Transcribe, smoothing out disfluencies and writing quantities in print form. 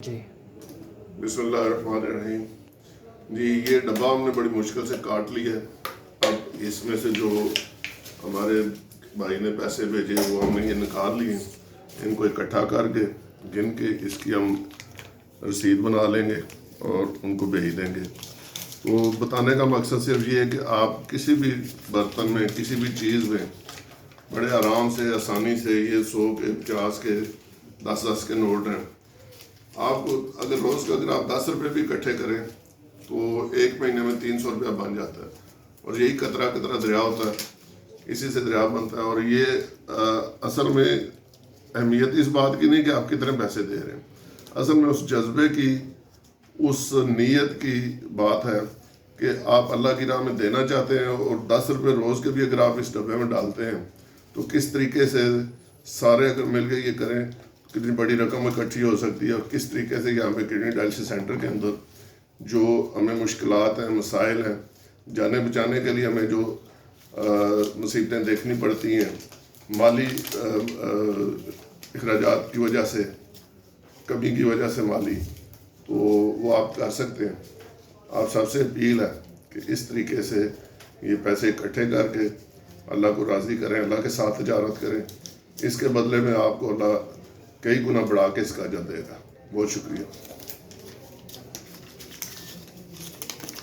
جی बिस्मिल्लाहिर्रहमानिर्रहीम। जी ये डब्बा हमने बड़ी मुश्किल से काट लिया है। अब इसमें से जो हमारे भाई ने पैसे भेजे वो हमने ये निकाल लिए, इनको इकट्ठा करके गिन के इसकी हम रसीद बना लेंगे और उनको भेज देंगे। तो बताने का मकसद सिर्फ ये है कि आप किसी भी बर्तन में किसी भी चीज़ में बड़े आराम से आसानी से ये 100 के 50 के 10-10 के नोट हैं। आपको अगर रोज़ का अगर आप 10 रुपये भी इकट्ठे करें तो एक महीने में 300 रुपया बन जाता है। और यही कतरा कतरा दरिया होता है, इसी से दरिया बनता है। और ये असल में अहमियत इस बात की नहीं कि आप कितने पैसे दे रहे हैं, असल में उस जज्बे की, उस नीयत की बात है कि आप अल्लाह की राह में देना चाहते हैं। और 10 रुपये रोज़ के भी अगर आप इस डब्बे में डालते हैं तो किस तरीके से सारे अगर मिल के ये करें कितनी बड़ी रकम इकट्ठी हो सकती है। और किस तरीके से यहाँ पे किडनी डायलिसिस सेंटर के अंदर जो हमें मुश्किलात हैं, मसाइल हैं, जाने बचाने के लिए हमें जो मुसीबतें देखनी पड़ती हैं माली अखराजात की वजह से, कमी की वजह से माली, तो वो आप कर सकते हैं। आप सबसे अपील है कि इस तरीके से ये पैसे इकट्ठे करके अल्लाह को राज़ी करें, अल्लाह के साथ तिजारत करें। इसके बदले में आपको अल्लाह कई गुना बढ़ा के इसका अजर देगा। बहुत शुक्रिया।